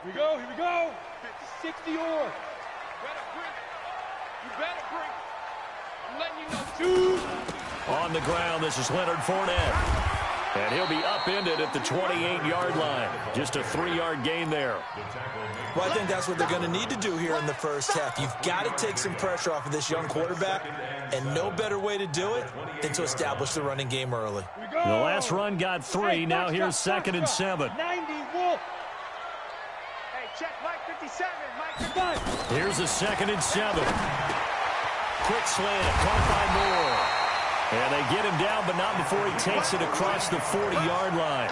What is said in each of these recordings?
Here we go, here we go. 60 or. You better bring it. I'm letting you know. 2. On the ground, this is Leonard Fournette. And he'll be upended at the 28-yard line. Just a 3-yard gain there. Well, I think that's what they're going to need to do here in the first half. You've got to take some pressure off of this young quarterback, and no better way to do it than to establish the running game early. The last run got 3. Now here's 2nd and 7. 90, Wolf. Hey, check Mike 57. Mike 55. Here's a 2nd and 7. Quick slant, caught by Moore. And they get him down, but not before he takes it across the 40-yard line.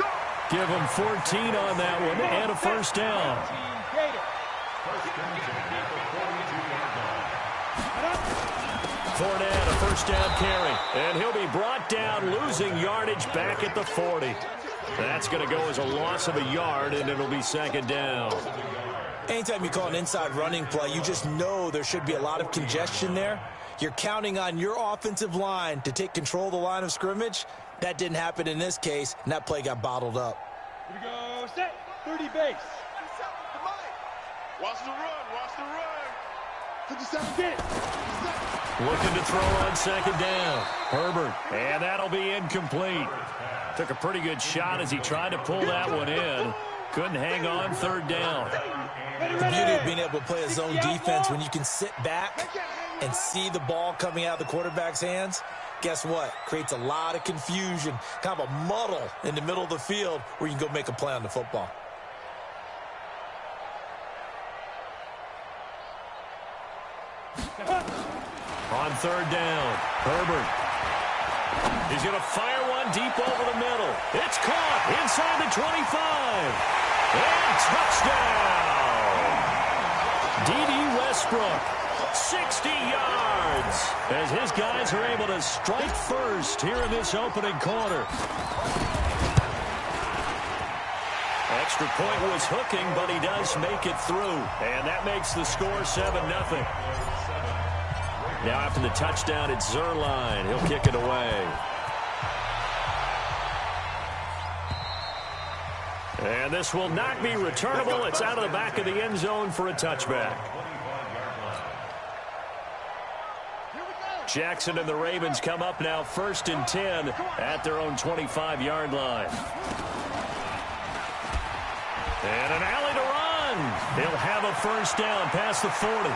Give him 14 on that one and a first down. Fournette, a first down carry. And he'll be brought down, losing yardage back at the 40. That's going to go as a loss of a yard, and it'll be 2nd down. Anytime you call an inside running play, you just know there should be a lot of congestion there. You're counting on your offensive line to take control of the line of scrimmage. That didn't happen in this case, and that play got bottled up. Here we go, set, 30 base. Watch the run, watch the run. 57, get it. Looking to throw on 2nd down. Herbert, and that'll be incomplete. Took a pretty good shot as he tried to pull that one in. Couldn't hang on 3rd down. The beauty of being able to play a zone defense when you can sit back and see the ball coming out of the quarterback's hands, guess what? Creates a lot of confusion, kind of a muddle in the middle of the field where you can go make a play on the football. On 3rd down, Herbert. He's going to fire one deep over the middle. It's caught inside the 25. And touchdown! D.D. Westbrook. 60 yards as his guys are able to strike first here in this opening quarter. Extra point was hooking, but he does make it through. And that makes the score 7-0. Now after the touchdown, it's Zerline. He'll kick it away. And this will not be returnable. It's out of the back of the end zone for a touchback. Jackson and the Ravens come up now 1st and 10 at their own 25-yard line. And an alley to run. He'll have a first down past the 40.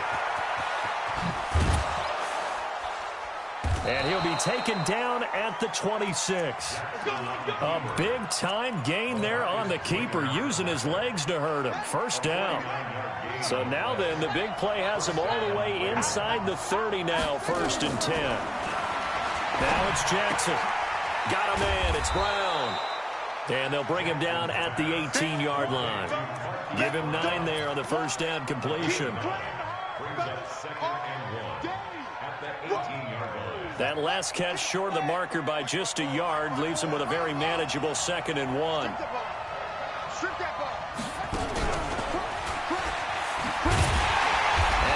And he'll be taken down at the 26. A big-time gain there on the keeper, using his legs to hurt him. First down. So now then, the big play has him all the way inside the 30 now, 1st and 10. Now it's Jackson. Got a man. It's Brown. And they'll bring him down at the 18-yard line. Give him 9 there on the first down completion. That last catch short of the marker by just a yard leaves him with a very manageable 2nd and 1. And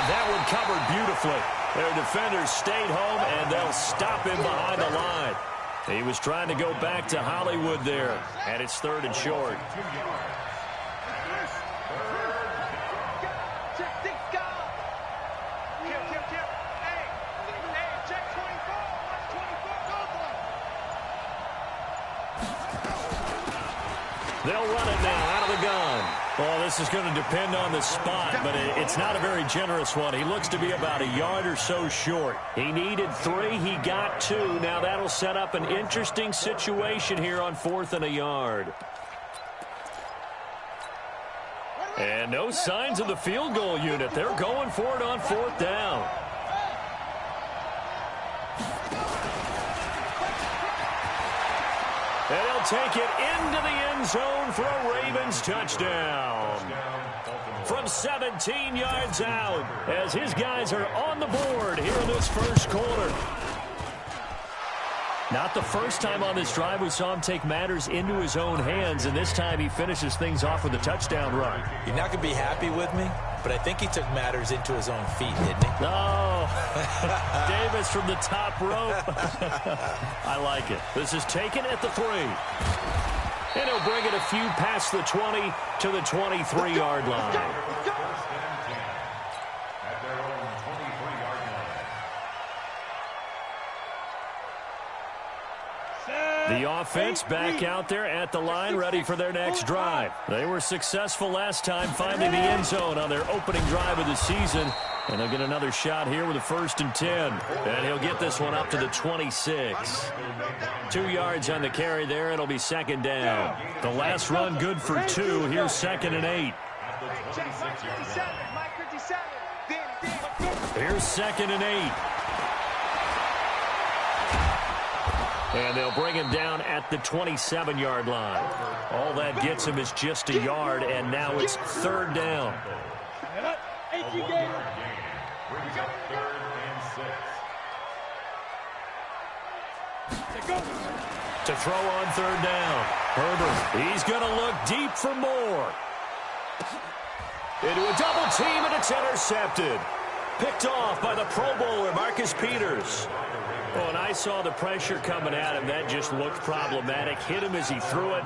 that one covered beautifully. Their defenders stayed home, and they'll stop him behind the line. He was trying to go back to Hollywood there, and it's 3rd and short. They'll run it now out of the gun. Well, this is going to depend on the spot, but it's not a very generous one. He looks to be about a yard or so short. He needed 3. He got 2. Now that'll set up an interesting situation here on 4th and a yard. And no signs of the field goal unit. They're going for it on 4th down. And he'll take it into the end zone for a Ravens touchdown. From 17 yards out, as his guys are on the board here in this first quarter. Not the first time on this drive we saw him take matters into his own hands, and this time he finishes things off with a touchdown run. You're not going to be happy with me, but I think he took matters into his own feet, didn't he? Oh, Davis from the top rope. I like it. This is taken at the 3. And he'll bring it a few past the 20 to the 23-yard line. The offense back out there at the line, ready for their next drive. They were successful last time finding the end zone on their opening drive of the season. And they'll get another shot here with a 1st and 10. And he'll get this one up to the 26. 2 yards on the carry there. It'll be 2nd down. The last run good for 2. Here's 2nd and 8. Here's 2nd and 8. And they'll bring him down at the 27-yard line. All that gets him is just a yard, and now it's 3rd down. To throw on 3rd down. Herbert, he's going to look deep for more. Into a double team, and it's intercepted. Picked off by the Pro Bowler, Marcus Peters. Oh, and I saw the pressure coming at him. That just looked problematic. Hit him as he threw it,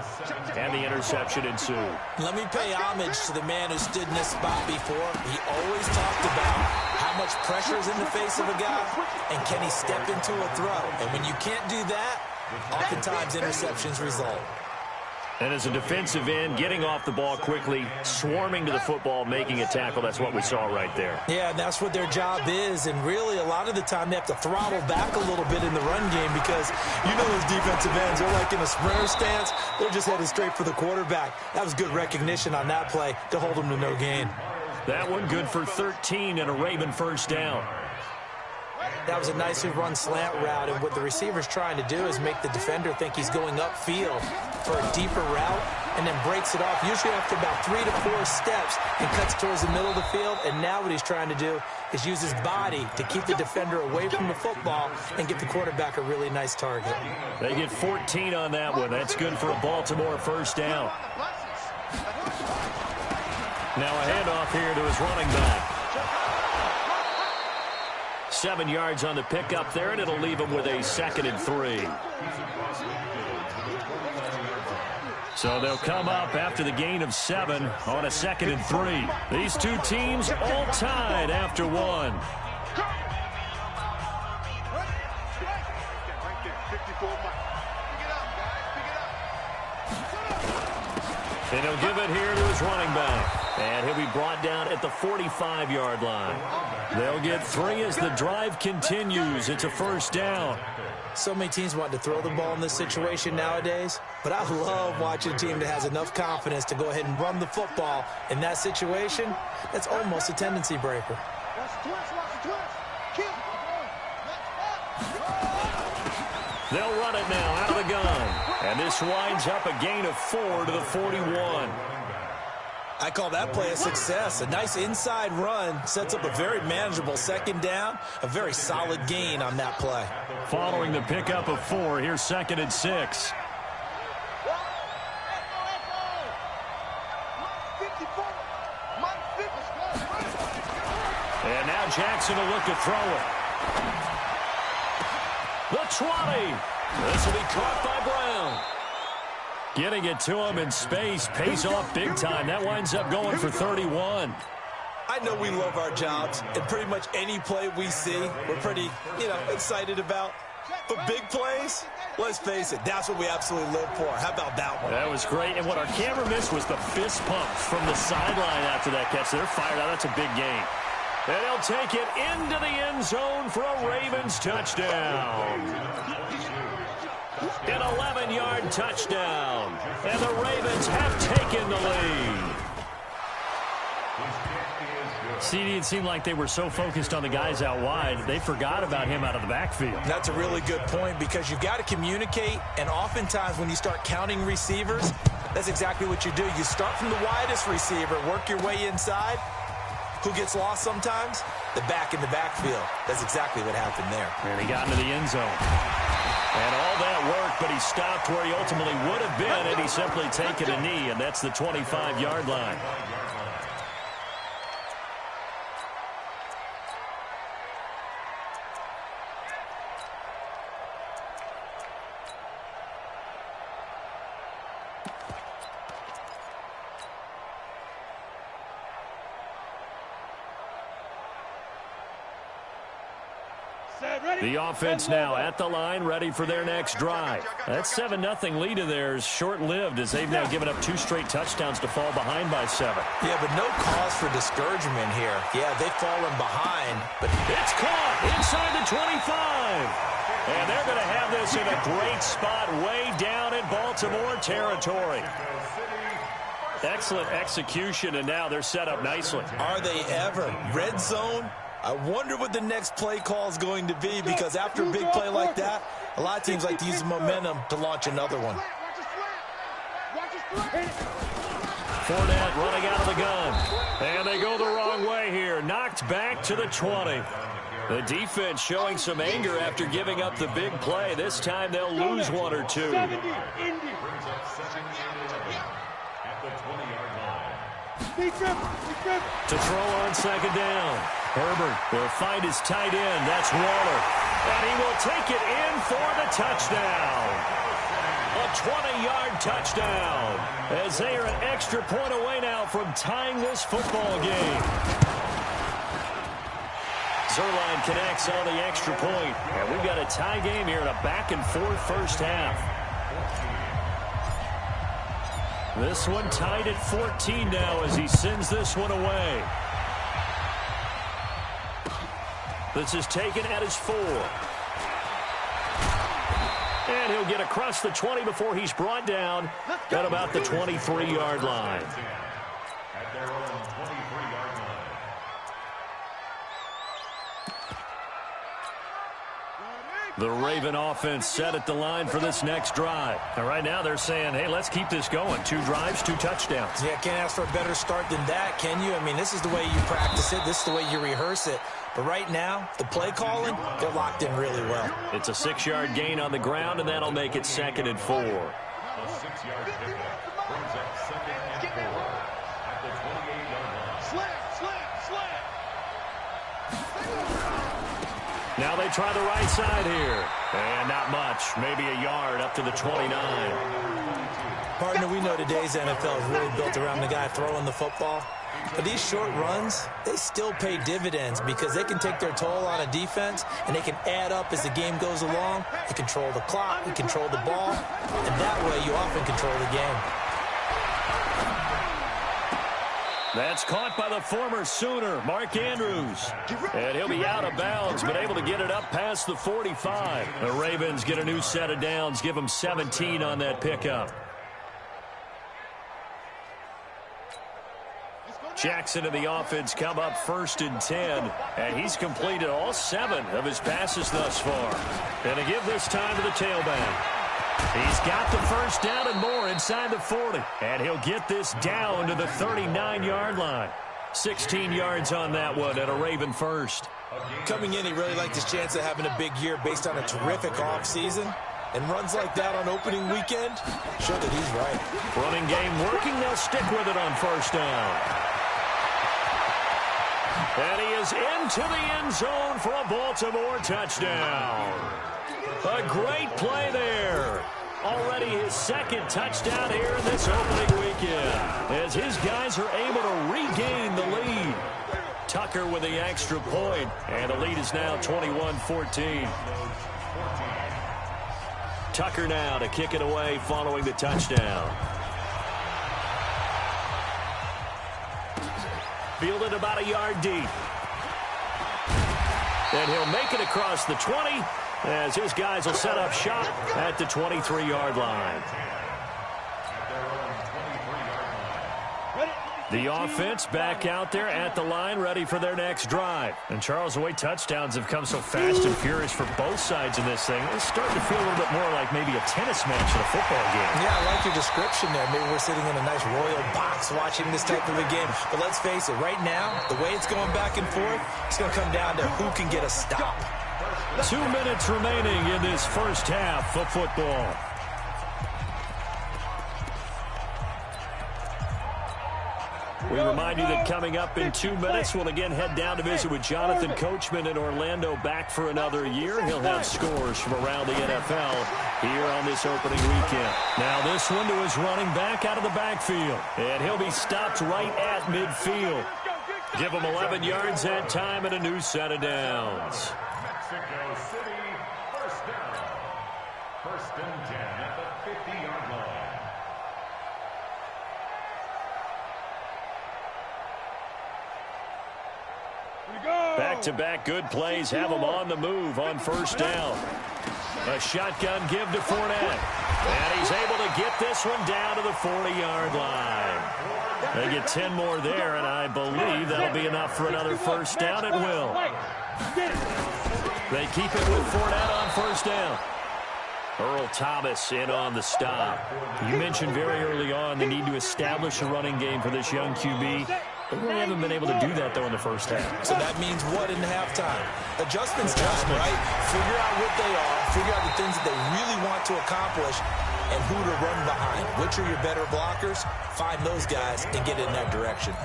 and the interception ensued. Let me pay homage to the man who stood in this spot before. He always talked about how much pressure is in the face of a guy, and can he step into a throw. And when you can't do that, oftentimes interceptions result. And as a defensive end, getting off the ball quickly, swarming to the football, making a tackle, that's what we saw right there. Yeah, and that's what their job is. And really, a lot of the time, they have to throttle back a little bit in the run game because, you know, those defensive ends, they're like in a sprinter stance. They're just headed straight for the quarterback. That was good recognition on that play to hold them to no gain. That one good for 13 and a Raven 1st down. That was a nicely run slant route, and what the receiver's trying to do is make the defender think he's going upfield for a deeper route and then breaks it off, usually after about 3 to 4 steps, and cuts towards the middle of the field. And now what he's trying to do is use his body to keep the defender away from the football and get the quarterback a really nice target. They get 14 on that one. That's good for a Baltimore 1st down. Now a handoff here to his running back. 7 yards on the pickup there, and it'll leave him with a 2nd and 3. So they'll come up after the gain of 7 on a 2nd and 3. These two teams all tied after 1. And he'll give it here to his running back. And he'll be brought down at the 45-yard line. They'll get 3 as the drive continues. It's a 1st down. So many teams want to throw the ball in this situation nowadays, but I love watching a team that has enough confidence to go ahead and run the football in that situation. That's almost a tendency breaker. They'll run it now out of the gun. And this winds up a gain of 4 to the 41. I call that play a success. A nice inside run sets up a very manageable 2nd down, a very solid gain on that play. Following the pickup of 4, here's 2nd and 6. And now Jackson will look to throw it. The 20. This will be caught by Brown. Getting it to him in space pays off big time. That winds up going for 31. I know we love our jobs, and pretty much any play we see, we're pretty, excited about. But big plays, let's face it, that's what we absolutely live for. How about that one? That was great, and what our camera missed was the fist pumps from the sideline after that catch. They're fired out. That's a big gain. And he'll take it into the end zone for a Ravens touchdown. An 11-yard touchdown. And the Ravens have taken the lead. CD, it seemed like they were so focused on the guys out wide, they forgot about him out of the backfield. That's a really good point because you've got to communicate, and oftentimes when you start counting receivers, that's exactly what you do. You start from the widest receiver, work your way inside. Who gets lost sometimes? The back in the backfield. That's exactly what happened there. And he got into the end zone. And all that worked, but he stopped where he ultimately would have been, and he simply taken a knee, and that's the 25-yard line. The offense now at the line, ready for their next drive. That 7-0 lead of theirs short-lived as they've now given up 2 straight touchdowns to fall behind by 7. Yeah, but no cause for discouragement here. Yeah, they've fallen behind, but it's caught inside the 25. And they're going to have this in a great spot way down in Baltimore territory. Excellent execution, and now they're set up nicely. Are they ever? Red zone? I wonder what the next play call is going to be, because after a big play like that, a lot of teams like to use the momentum to launch another one. Fournette running out of the gun. And they go the wrong way here. Knocked back to the 20. The defense showing some anger after giving up the big play. This time they'll lose 1 or 2. To throw on second down. Herbert will find his tight end. That's Waller. And he will take it in for the touchdown. A 20-yard touchdown. As they are an extra point away now from tying this football game. Zerline connects on the extra point. And we've got a tie game here in a back-and-forth first half. This one tied at 14 now as he sends this one away. This is taken at his 4. And he'll get across the 20 before he's brought down at about the 23-yard line. The Raven offense set at the line for this next drive. And right now they're saying, hey, let's keep this going. 2 drives, 2 touchdowns. Yeah, can't ask for a better start than that, can you? I mean, this is the way you practice it. This is the way you rehearse it. But right now, the play calling, they're locked in really well. It's a 6-yard gain on the ground, and that'll make it 2nd and 4. A 6-yard pickup brings up 2nd and 4 at the 28-yard line. Slam. Now they try the right side here. And not much. Maybe a yard up to the 29. Partner, we know today's NFL is really built around the guy throwing the football. But these short runs, they still pay dividends because they can take their toll on a defense and they can add up as the game goes along. You control the clock, you control the ball, and that way you often control the game. That's caught by the former Sooner, Mark Andrews. And he'll be out of bounds, but able to get it up past the 45. The Ravens get a new set of downs, give them 17 on that pickup. Jackson and the offense come up 1st and 10, and he's completed all 7 of his passes thus far. And to give this time to the tailback. He's got the first down and more inside the 40. And he'll get this down to the 39-yard line. 16 yards on that one and a Raven first. Coming in, he really liked his chance of having a big year based on a terrific offseason. And runs like that on opening weekend show that he's right. Running game working. They'll stick with it on first down. And he is into the end zone for a Baltimore touchdown. A great play there. Already his 2nd touchdown here in this opening weekend. As his guys are able to regain the lead. Tucker with the extra point. And the lead is now 21-14. Tucker now to kick it away following the touchdown. Fielded about a yard deep. And he'll make it across the 20 as his guys will set up shop at the 23-yard line. The offense back out there at the line, ready for their next drive. And Charles, the way touchdowns have come so fast and furious for both sides in this thing, it's starting to feel a little bit more like maybe a tennis match in a football game. Yeah, I like your description there. Maybe we're sitting in a nice royal box watching this type of a game. But let's face it, right now, the way it's going back and forth, it's going to come down to who can get a stop. 2 minutes remaining in this first half of football. We remind you that coming up in 2 minutes, we'll again head down to visit with Jonathan Coachman in Orlando, back for another year. He'll have scores from around the NFL here on this opening weekend. Now this one to his running back out of the backfield. And he'll be stopped right at midfield. Give him 11 yards that time and a new set of downs. Mexico City. and 10 at the 50-yard line. Back-to-back good plays have them on the move on first down. A shotgun give to Fournette. And he's able to get this one down to the 40-yard line. They get 10 more there, and I believe that'll be enough for another first down. It will. They keep it with Fournette on first down. Earl Thomas in on the stop. You mentioned very early on the need to establish a running game for this young QB. They really haven't been able to do that, though, in the first half. So that means what in halftime? Adjustments time, right? Figure out what they are, figure out the things that they really want to accomplish, and who to run behind. Which are your better blockers? Find those guys and get in that direction.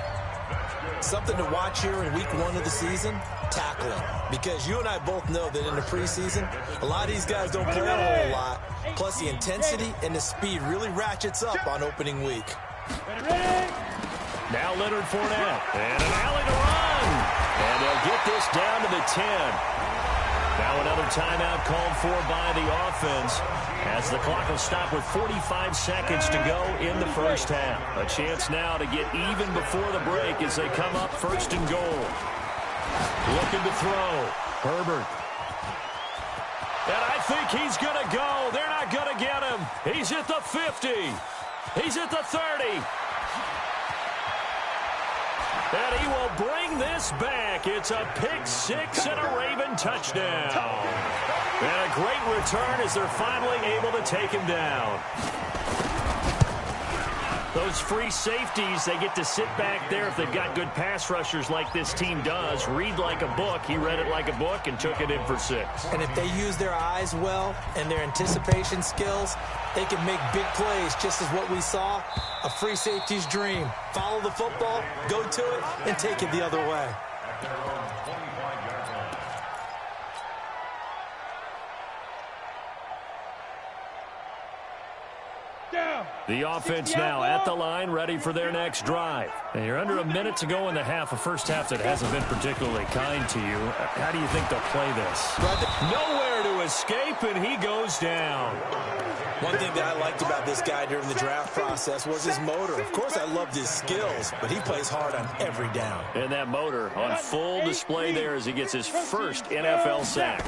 Something to watch here in week 1 of the season, tackling. Because you and I both know that in the preseason, a lot of these guys don't play a whole lot. Plus, the intensity and the speed really ratchets up on opening week. Now Leonard Fournette, and an alley to run. And they'll get this down to the 10. Now another timeout called for by the offense as the clock will stop with 45 seconds to go in the first half. A chance now to get even before the break as they come up first and goal. Looking to throw. Herbert. And I think he's going to go. They're not going to get him. He's at the 50. He's at the 30. And he will bring this back. It's a pick six and a Raven touchdown. And a great return as they're finally able to take him down. Those free safeties, they get to sit back there if they've got good pass rushers like this team does. Read like a book. He read it like a book and took it in for 6. And if they use their eyes well and their anticipation skills, they can make big plays, just as what we saw. A free safety's dream. Follow the football, go to it, and take it the other way. The offense now at the line, ready for their next drive. And you're under a minute to go in the half, a first half that hasn't been particularly kind to you. How do you think they'll play this? Nowhere to escape, and he goes down. One thing that I liked about this guy during the draft process was his motor. Of course, I loved his skills, but he plays hard on every down. And that motor on full display there as he gets his first NFL sack.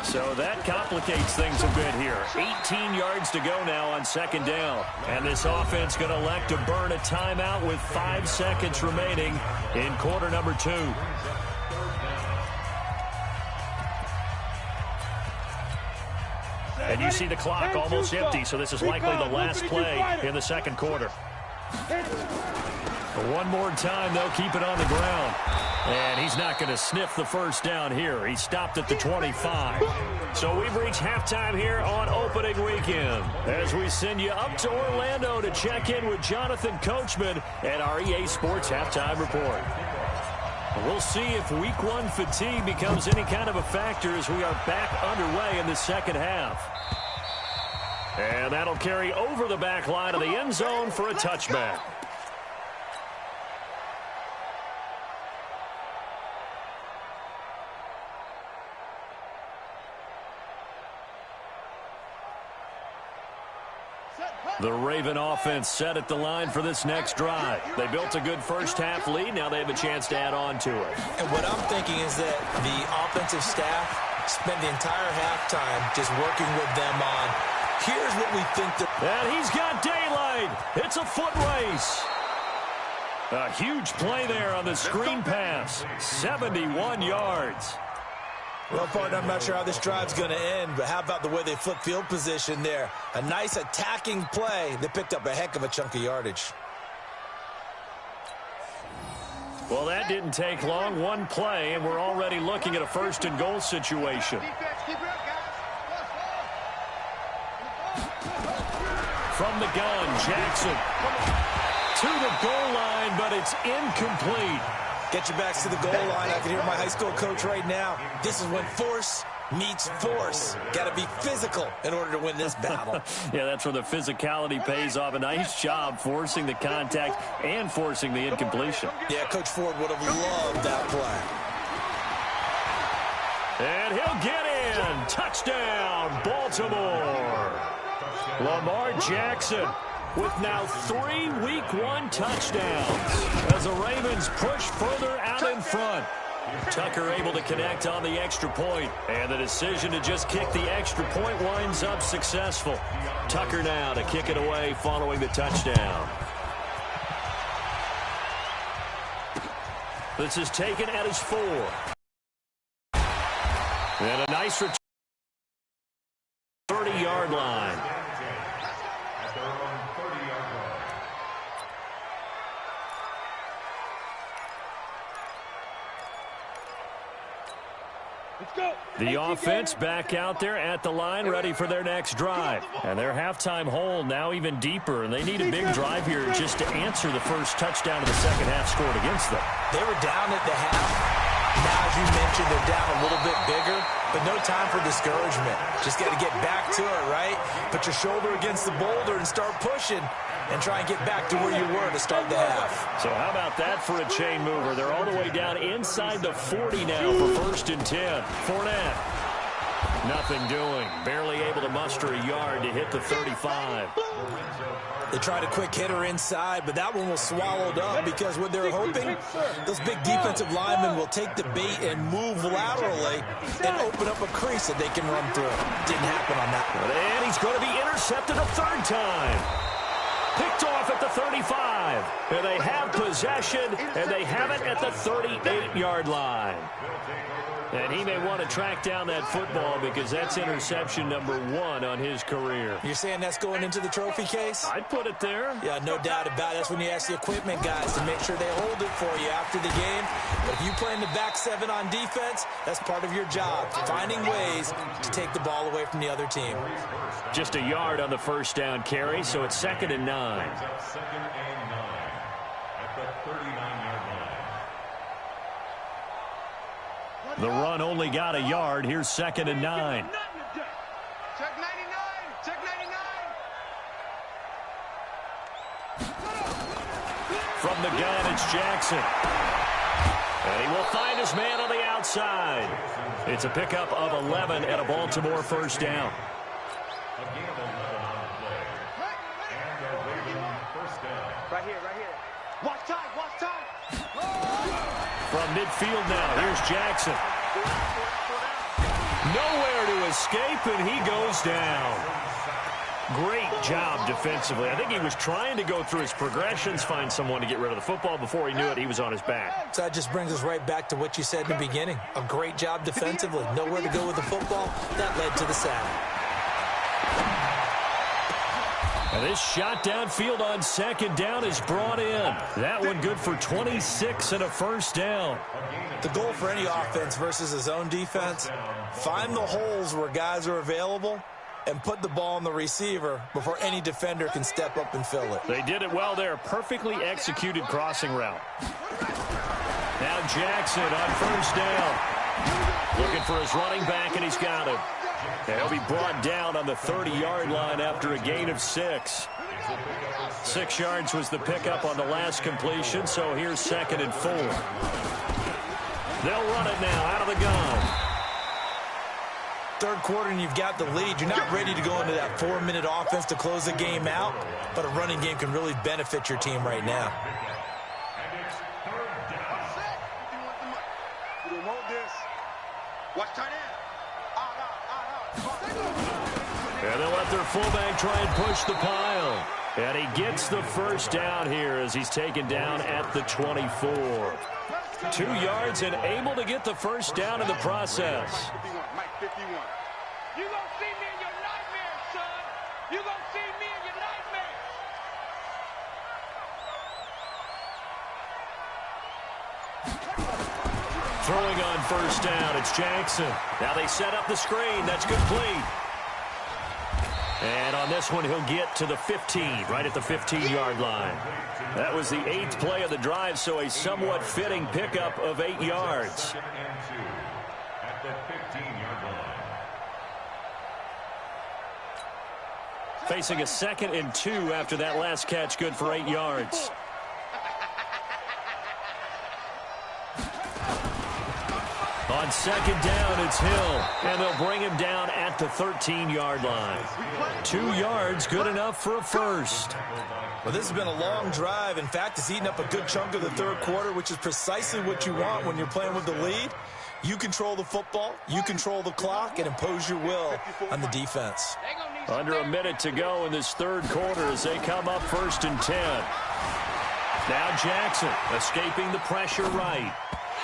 So that complicates things a bit here. 18 yards to go now on second down. And this offense going to elect to burn a timeout with 5 seconds remaining in quarter number 2. And you see the clock almost empty, so this is likely the last play in the second quarter. One more time, they'll keep it on the ground. And he's not going to sniff the first down here. He stopped at the 25. So we've reached halftime here on opening weekend as we send you up to Orlando to check in with Jonathan Coachman at our EA Sports Halftime Report. We'll see if week 1 fatigue becomes any kind of a factor as we are back underway in the second half. And that'll carry over the back line of the end zone for a touchback. The Raven offense set at the line for this next drive. They built a good first half lead. Now they have a chance to add on to it. And what I'm thinking is that the offensive staff spent the entire halftime just working with them on, here's what we think that... And he's got daylight. It's a foot race. A huge play there on the screen pass. 71 yards. Well, partner, I'm not sure how this drive's going to end, but how about the way they flip field position there? A nice attacking play. They picked up a heck of a chunk of yardage. Well, that didn't take long. One play, and we're already looking at a first and goal situation. From the gun, Jackson to the goal line, but it's incomplete. Get your backs to the goal line. I can hear my high school coach right now. This is when force meets force. Got to be physical in order to win this battle. Yeah, that's where the physicality pays off. A nice job forcing the contact and forcing the incompletion. Yeah, Coach Ford would have loved that play. And he'll get in. Touchdown, Baltimore. Lamar Jackson with now 3 Week 1 touchdowns as the Ravens push further out in front. Tucker able to connect on the extra point, and the decision to just kick the extra point winds up successful. Tucker now to kick it away following the touchdown. This is taken at his 4. And a nice return. 30-yard line. The offense back out there at the line, ready for their next drive. And their halftime hole now even deeper, and they need a big drive here just to answer the first touchdown of the second half scored against them. They were down at the half. Now, as you mentioned, they're down a little bit bigger, but no time for discouragement. Just got to get back to it, right? Put your shoulder against the boulder and start pushing and try and get back to where you were to start the half. So how about that for a chain mover? They're all the way down inside the 40 now for 1st and 10. Fournette, nothing doing. Barely able to muster a yard to hit the 35. They tried a quick hitter inside, but that one was swallowed up because what they're hoping, those big defensive linemen will take the bait and move laterally and open up a crease that they can run through. Didn't happen on that one. And he's going to be intercepted a 3rd time. Picked off at the 35. And they have possession, and they have it at the 38-yard line. And he may want to track down that football because that's interception number 1 on his career. You're saying that's going into the trophy case? I'd put it there. Yeah, no doubt about it. That's when you ask the equipment guys to make sure they hold it for you after the game. But if you play in the back 7 on defense, that's part of your job, finding ways to take the ball away from the other team. Just a yard on the first down carry, so it's 2nd and 9. Second and 9 at the 39-yard line. The run only got a yard. Here's 2nd and 9. Check 99. Check 99. From the gun, it's Jackson. And he will find his man on the outside. It's a pickup of 11 and a Baltimore first down. A gain of 11 on the play. And a Ravens first down. Right here, right here. Watch time, watch time. From midfield now, here's Jackson. Nowhere to escape, and he goes down. Great job defensively. I think he was trying to go through his progressions, find someone to get rid of the football. Before he knew it, he was on his back. So that just brings us right back to what you said in the beginning. A great job defensively. Nowhere to go with the football. That led to the sack. And this shot downfield on 2nd down is brought in. That one good for 26 and a first down. The goal for any offense versus his own defense, find the holes where guys are available and put the ball on the receiver before any defender can step up and fill it. They did it well there. Perfectly executed crossing route. Now Jackson on first down. Looking for his running back, and he's got him. And he'll be brought down on the 30-yard line after a gain of 6. 6 yards was the pickup on the last completion, so here's 2nd and 4. They'll run it now out of the gun. 3rd quarter and you've got the lead. You're not ready to go into that 4-minute offense to close the game out, but a running game can really benefit your team right now. And it's 3rd down. We don't want this. Watch tight end. And they'll let their fullback try and push the pile. And he gets the first down here as he's taken down at the 24. 2 yards and able to get the first down in the process. Mike 51. You gonna see me in your nightmares, son. You gonna see me in your nightmares. Throwing on first down, it's Jackson. Now they set up the screen. That's complete. And on this one, he'll get to the 15, right at the 15-yard line. That was the 8th play of the drive, so a somewhat fitting pickup of 8 yards. 2nd and 2 at the 15-yard line. Facing a 2nd and 2 after that last catch, good for 8 yards. On second down, it's Hill, and they'll bring him down at the 13-yard line. 2 yards, good enough for a first. Well, this has been a long drive. In fact, it's eaten up a good chunk of the third quarter, which is precisely what you want when you're playing with the lead. You control the football, you control the clock, and impose your will on the defense. Under a minute to go in this third quarter as they come up 1st and 10. Now Jackson escaping the pressure right.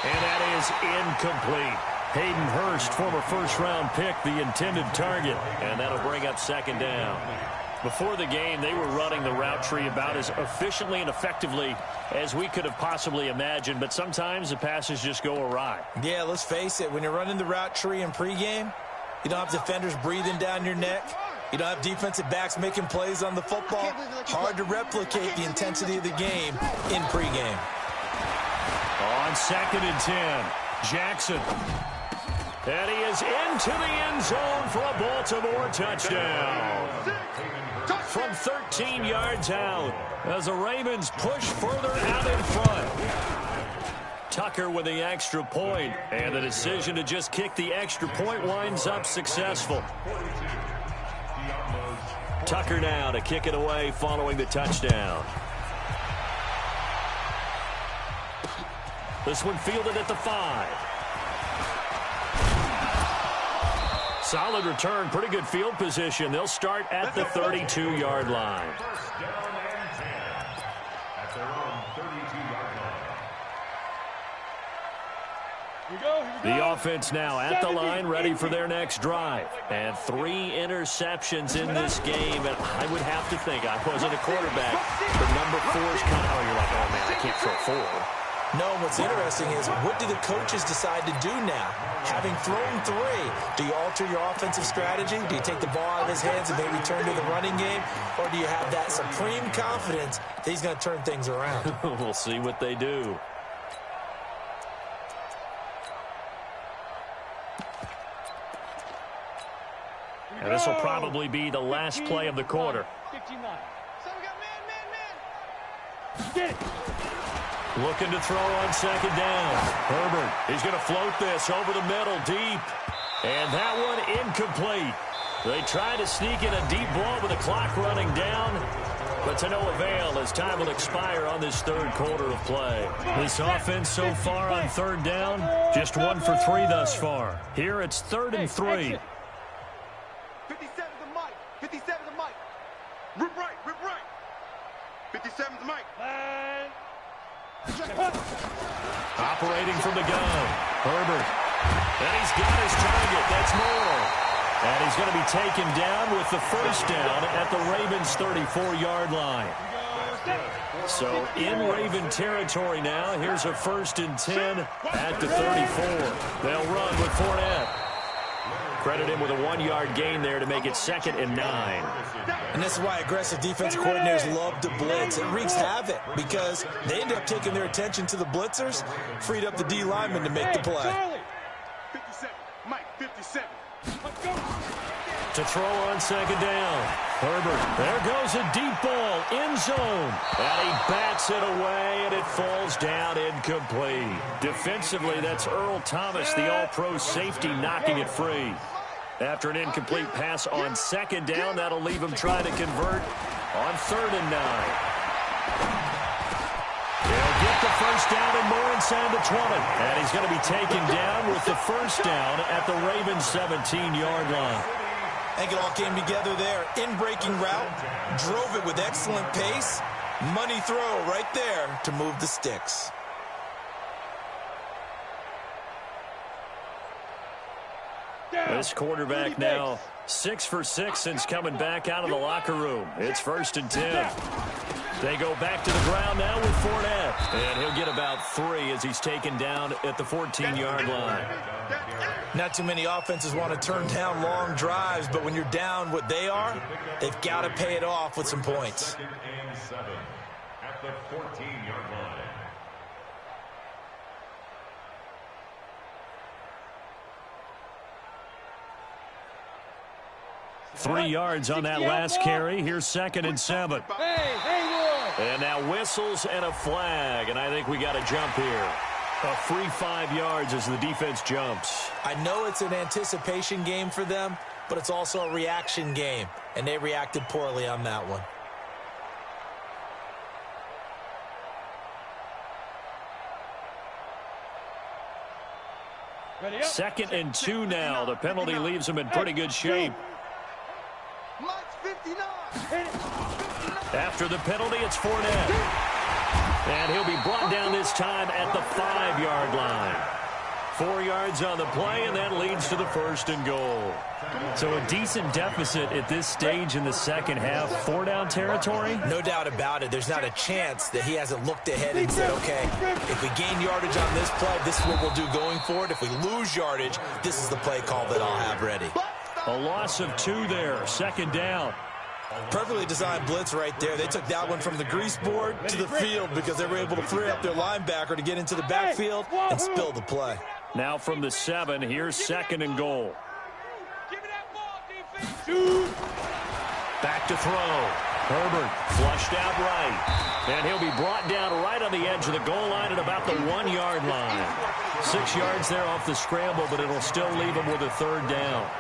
And that is incomplete. Hayden Hurst, former first-round pick, the intended target. And that'll bring up 2nd down. Before the game, they were running the route tree about as efficiently and effectively as we could have possibly imagined. But sometimes the passes just go awry. Yeah, let's face it. When you're running the route tree in pregame, you don't have defenders breathing down your neck. You don't have defensive backs making plays on the football. Hard to replicate the intensity of the game in pregame. On 2nd and 10, Jackson. And he is into the end zone for a Baltimore touchdown. From 13 yards out as the Ravens push further out in front. Tucker with the extra point, and the decision to just kick the extra point winds up successful. Tucker now to kick it away following the touchdown. This one fielded at the 5. Solid return, pretty good field position. They'll start at the 32-yard line. The offense now at the line, ready for their next drive. And 3 interceptions in this game. And I would have to think, I wasn't a quarterback, but number 4 is kind of, you're like, oh, man, I can't throw 4. No, what's interesting is what do the coaches decide to do now? Having thrown 3, do you alter your offensive strategy? Do you take the ball out of his hands and maybe turn to the running game? Or do you have that supreme confidence that he's going to turn things around? We'll see what they do. And this will probably be the last play of the quarter. 59. So we got man. Looking to throw on 2nd down. Herbert, he's going to float this over the middle deep. And that one incomplete. They try to sneak in a deep ball with the clock running down, but to no avail as time will expire on this third quarter of play. This offense so far on 3rd down, just 1 for 3 thus far. Here it's 3rd and 3. 57 to Mike. 57 to Mike. Rip right. Rip right. 57 to Mike. Operating from the gun. Herbert. And he's got his target. That's Moore. And he's going to be taken down with the first down at the Ravens' 34-yard line. So in Raven territory now. Here's a 1st and 10 at the 34. They'll run with Fournette. Credit him with a 1-yard gain there to make it 2nd and 9. And this is why aggressive defensive coordinators love to blitz. It wreaks havoc because they end up taking their attention to the blitzers, freed up the D lineman to make the play. 57. Mike, 57. To throw on 2nd down. Herbert, there goes a deep ball, end zone. And he bats it away, and it falls down incomplete. Defensively, that's Earl Thomas, the all-pro safety, knocking it free. After an incomplete pass on 2nd down, that'll leave him trying to convert on 3rd and 9. He'll get the first down and more inside the 20. And he's going to be taken down with the first down at the Ravens' 17-yard line. I think it all came together there. In-breaking route, drove it with excellent pace. Money throw right there to move the sticks. This quarterback now 6 for 6 since coming back out of the locker room. It's 1st and 10. They go back to the ground now with Fournette. And he'll get about 3 as he's taken down at the 14-yard line. Not too many offenses want to turn down long drives, but when you're down what they are, they've got to pay it off with some points. 2nd and 7 at the 14-yard line. 3 yards on that last carry. Here's 2nd and 7. Hey, And now whistles and a flag, and I think we got a jump here. A free 5 yards as the defense jumps. I know it's an anticipation game for them, but it's also a reaction game, and they reacted poorly on that one. Second and 2 now. The penalty leaves them in pretty good shape. After the penalty, it's Fournette. And he'll be brought down this time at the 5-yard line. 4 yards on the play, and that leads to the 1st and goal. So a decent deficit at this stage in the second half. 4-down territory? No doubt about it. There's not a chance that he hasn't looked ahead and said, okay, if we gain yardage on this play, this is what we'll do going forward. If we lose yardage, this is the play call that I'll have ready. A loss of 2 there. 2nd down. Perfectly designed blitz right there. They took that one from the grease board to the field because they were able to free up their linebacker to get into the backfield and spill the play. Now from the 7, here's 2nd and goal. Back to throw. Herbert flushed out right. And he'll be brought down right on the edge of the goal line at about the 1-yard line. 6 yards there off the scramble, but it'll still leave him with a 3rd down.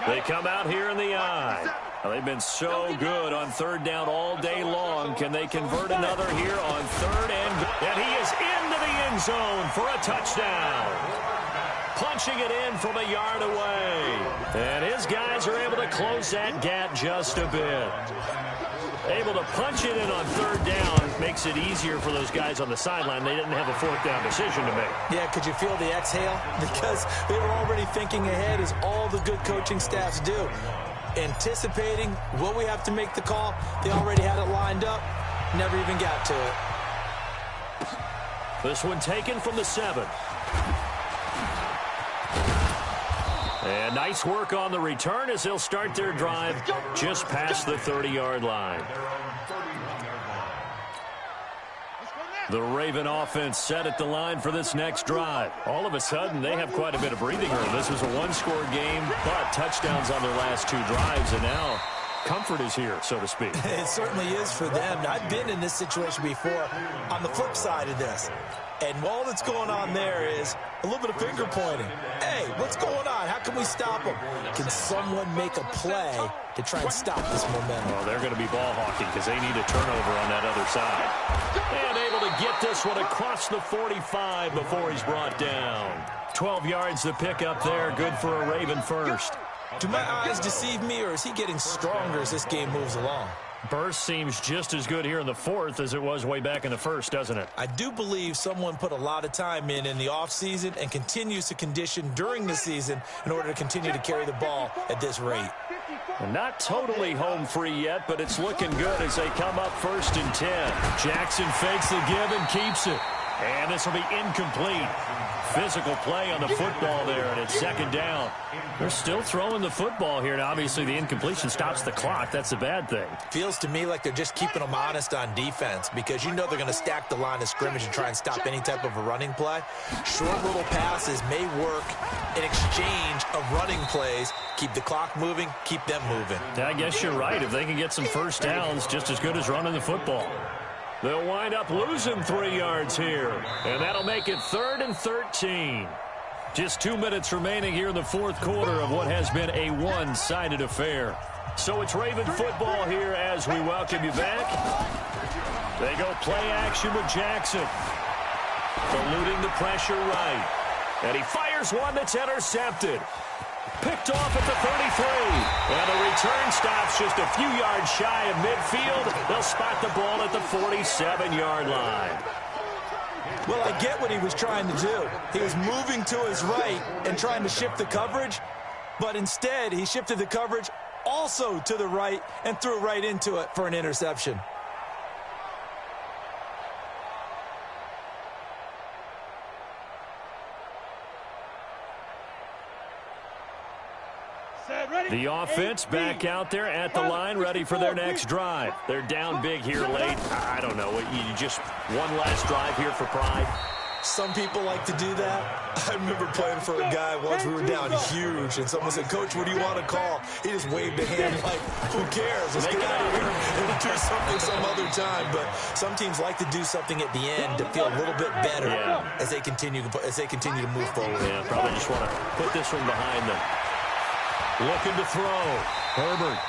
They come out here in the eye. Well, they've been so good on 3rd down all day long. Can they convert another here on 3rd and he is into the end zone for a touchdown. Punching it in from a yard away. And his guys are able to close that gap just a bit. Able to punch it in on 3rd down makes it easier for those guys on the sideline. They didn't have a 4th down decision to make. Yeah, could you feel the exhale? Because they were already thinking ahead, as all the good coaching staffs do. Anticipating, will we have to make the call? They already had it lined up. Never even got to it. This one taken from the 7. And nice work on the return as they'll start their drive just past the 30-yard line. The Raven offense set at the line for this next drive. All of a sudden, they have quite a bit of breathing room. This was a 1-score game, but touchdowns on their last 2 drives, and now comfort is here, so to speak. It certainly is for them. I've been in this situation before on the flip side of this. And all that's going on there is a little bit of finger pointing. Hey, what's going on? How can we stop them? Can someone make a play to try and stop this momentum? Well, they're going to be ball hawking because they need a turnover on that other side. And able to get this one across the 45 before he's brought down. 12 yards to pick up there. Good for a Raven first. Do my eyes deceive me, or is he getting stronger as this game moves along? Burst seems just as good here in the 4th as it was way back in the 1st, doesn't it? I do believe someone put a lot of time in the offseason and continues to condition during the season in order to continue to carry the ball at this rate. And not totally home free yet, but it's looking good as they come up 1st and 10. Jackson fakes the give and keeps it. And this will be incomplete. Physical play on the football there, and it's 2nd down. They're still throwing the football here, and obviously the incompletion stops the clock. That's a bad thing. Feels to me like they're just keeping them honest on defense because you know they're going to stack the line of scrimmage and try and stop any type of a running play. Short little passes may work in exchange of running plays. Keep the clock moving, keep them moving. I guess you're right. If they can get some 1st downs, just as good as running the football. They'll wind up losing 3 yards here, and that'll make it 3rd and 13. Just 2 minutes remaining here in the 4th quarter of what has been a one-sided affair. So it's Raven football here as we welcome you back. They go play action with Jackson. Eluding the pressure right. And he fires one that's intercepted. Picked off at the 33. And the return stops just a few yards shy of midfield. They'll spot the ball at the 47-yard line. Well, I get what he was trying to do. He was moving to his right and trying to shift the coverage, but instead he shifted the coverage also to the right and threw right into it for an interception. The offense back out there at the line, ready for their next drive. They're down big here late. I don't know. You just one last drive here for pride? Some people like to do that. I remember playing for a guy once. We were down huge, and someone said, "Coach, what do you want to call?" He just waved a hand like, "Who cares? Let's get out of here and do something some other time." But some teams like to do something at the end to feel a little bit better as they continue to move forward. Yeah, probably just want to put this one behind them. Looking to throw. Herbert.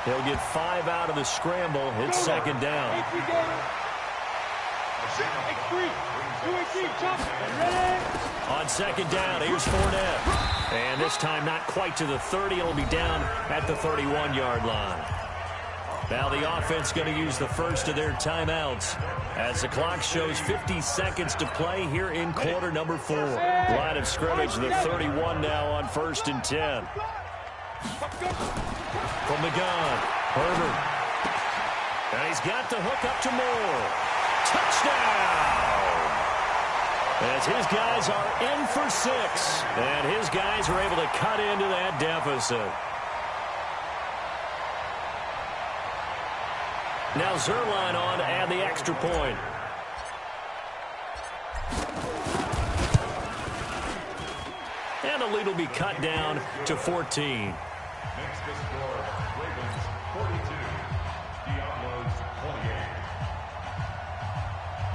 He'll get 5 out of the scramble. It's second down. On second down, here's Fournette. And this time not quite to the 30. It'll be down at the 31-yard line. Now the offense going to use the first of their timeouts as the clock shows 50 seconds to play here in quarter number 4. Line of scrimmage, the 31 now on 1st and 10. From the gun, Herbert. And he's got the hook up to Moore. Touchdown! As his guys are in for 6. And his guys are able to cut into that deficit. Now Zerline on to add the extra point. And the lead will be cut down to 14. Next to score, Ravens 42, Diablos 28.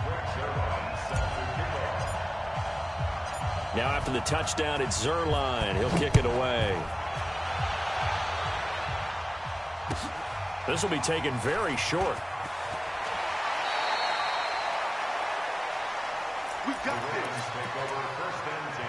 Greg Zerline set to kick off. Now after the touchdown, it's Zerline. He'll kick it away. This will be taken very short. We got this. Take over 1st and 10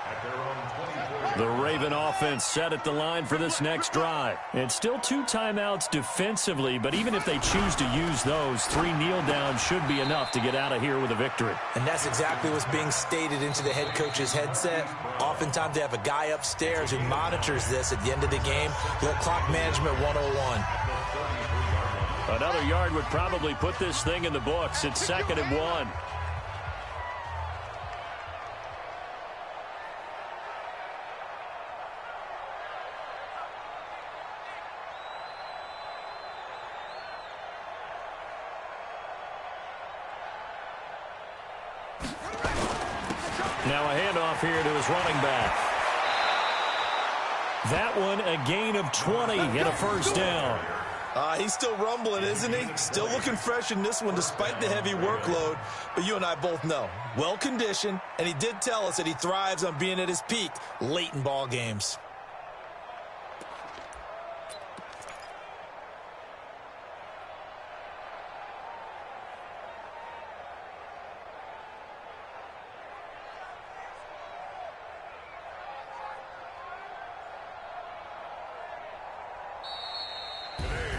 at their own 24. The Raven offense set at the line for this next drive. It's still 2 timeouts defensively, but even if they choose to use those, 3 kneel downs should be enough to get out of here with a victory. And that's exactly what's being stated into the head coach's headset. Oftentimes they have a guy upstairs who monitors this at the end of the game. Little clock management 101. Another yard would probably put this thing in the books. It's 2nd and 1. Now a handoff here to his running back. That one a gain of 20 and a 1st down. He's still rumbling, isn't he? Still looking fresh in this one despite the heavy workload. But you and I both know, well-conditioned, and he did tell us that he thrives on being at his peak late in ball games.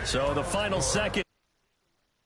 So the final second.